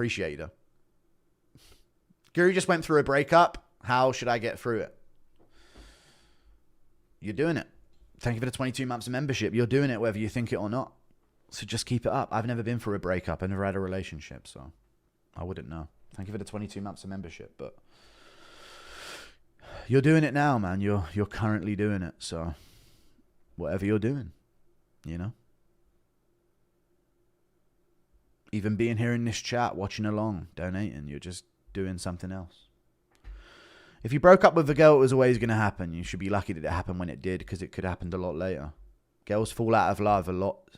Appreciate you, though. Guru just went through a breakup. How should I get through it? You're doing it. Thank you for the 22 months of membership. You're doing it whether you think it or not. So just keep it up. I've never been through a breakup. I've never had a relationship, so I wouldn't know. Thank you for the 22 months of membership, but you're doing it now, man. You're currently doing it, so whatever you're doing, you know? Even being here in this chat, watching along, donating, you're just doing something else. If you broke up with a girl, it was always going to happen. You should be lucky that it happened when it did, because it could have happened a lot later. Girls fall out of love a lot.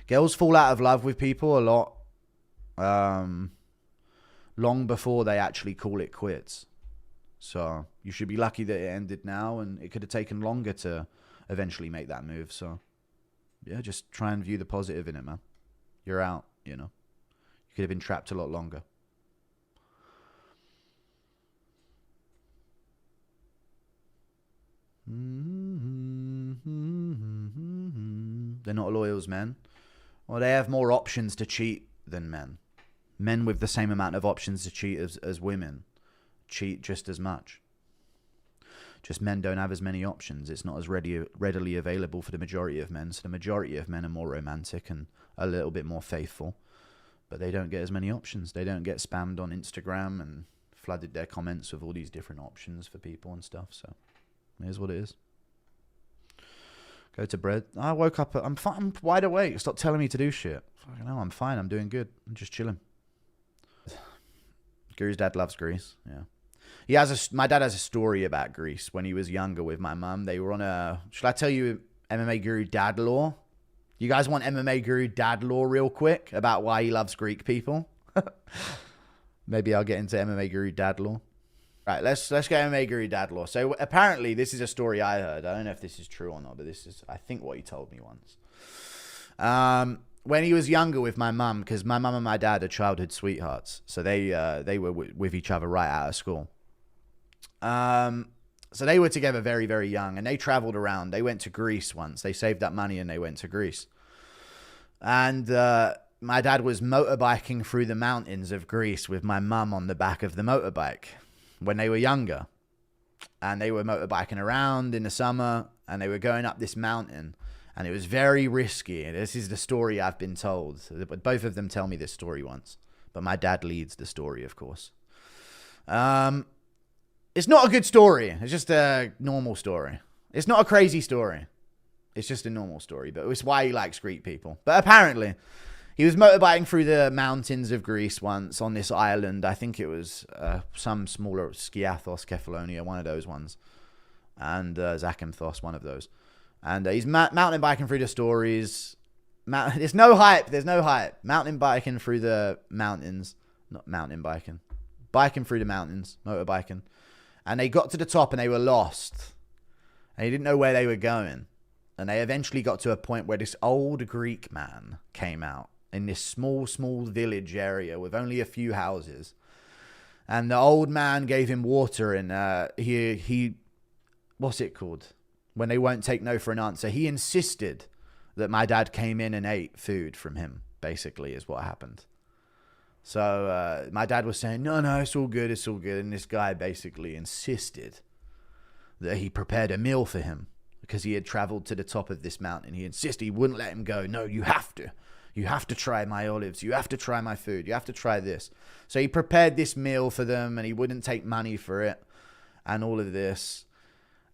Girls fall out of love with people a lot long before they actually call it quits. So you should be lucky that it ended now, and it could have taken longer to eventually make that move. So yeah, just try and view the positive in it, man. You're out, you know. You could have been trapped a lot longer. They're not loyals, men. Well, they have more options to cheat than men. Men with the same amount of options to cheat as women cheat just as much. Just men don't have as many options. It's not as readily available for the majority of men. So the majority of men are more romantic and a little bit more faithful. But they don't get as many options. They don't get spammed on Instagram and flooded their comments with all these different options for people and stuff. So it is what it is. Go to bed. I woke up. I'm fine. I'm wide awake. Stop telling me to do shit. Fucking hell, I'm fine. I'm doing good. I'm just chilling. Guru's dad loves Greece. Yeah. My dad has a story about Greece when he was younger with my mum. They were on a... Should I tell you MMA Guru dad lore? You guys want MMA Guru dad lore real quick about why he loves Greek people? Maybe I'll get into MMA Guru dad lore. Right, let's get MMA Guru dad lore. So apparently this is a story I heard. I don't know if this is true or not, but this is, I think, what he told me once. When he was younger with my mum, because my mum and my dad are childhood sweethearts, so they were with each other right out of school. So they were together very, very young, and they traveled around. They went to Greece once. They saved up money and they went to Greece. And my dad was motorbiking through the mountains of Greece with my mum on the back of the motorbike when they were younger. And they were motorbiking around in the summer, and they were going up this mountain, and it was very risky. This is the story I've been told. Both of them tell me this story once, but my dad leads the story, of course. It's not a good story. It's just a normal story. It's not a crazy story. It's just a normal story, but it's why he likes Greek people. But apparently, he was motorbiking through the mountains of Greece once on this island. I think it was some smaller, Skiathos, Kefalonia, one of those ones. And Zakynthos, one of those. And he's mountain biking through the stories. There's no hype. There's no hype. Mountain biking through the mountains. Not mountain biking. Biking through the mountains. Motorbiking. And they got to the top and they were lost. And they didn't know where they were going. And they eventually got to a point where this old Greek man came out in this small village area with only a few houses. And the old man gave him water, and he what's it called? When they won't take no for an answer. He insisted that my dad came in and ate food from him, basically, is what happened. So my dad was saying, no, it's all good, it's all good. And this guy basically insisted that he prepared a meal for him because he had traveled to the top of this mountain. He insisted, he wouldn't let him go. No, you have to. You have to try my olives. You have to try my food. You have to try this. So he prepared this meal for them, and he wouldn't take money for it and all of this.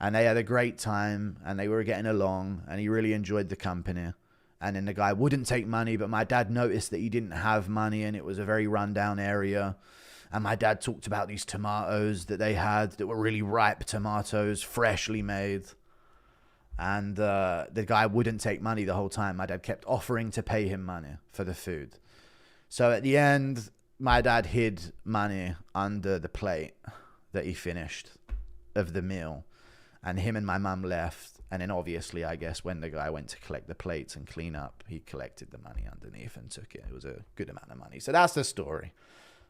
And they had a great time, and they were getting along, and he really enjoyed the company. And then the guy wouldn't take money, but my dad noticed that he didn't have money, and it was a very rundown area. And my dad talked about these tomatoes that they had that were really ripe tomatoes, freshly made. And the guy wouldn't take money the whole time. My dad kept offering to pay him money for the food. So at the end, my dad hid money under the plate that he finished of the meal. And him and my mum left. And then obviously, I guess, when the guy went to collect the plates and clean up, he collected the money underneath and took it. It was a good amount of money. So that's the story.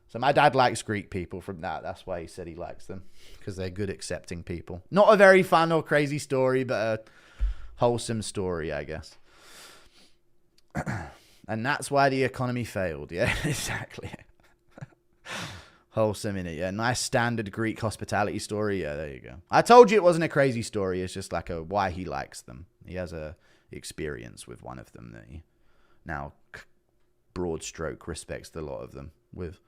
So my dad likes Greek people from that. That's why he said he likes them. Because they're good accepting people. Not a very fun or crazy story, but a wholesome story, I guess. And that's why the economy failed. Yeah, exactly. Wholesome in it, yeah. Nice standard Greek hospitality story. Yeah, there you go. I told you it wasn't a crazy story. It's just like a why he likes them. He has a experience with one of them that he now broad stroke respects the lot of them with.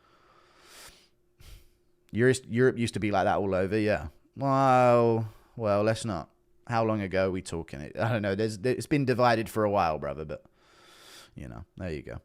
Europe used to be like that all over, yeah. Well, let's not. How long ago are we talking? I don't know. It's been divided for a while, brother, but, there you go.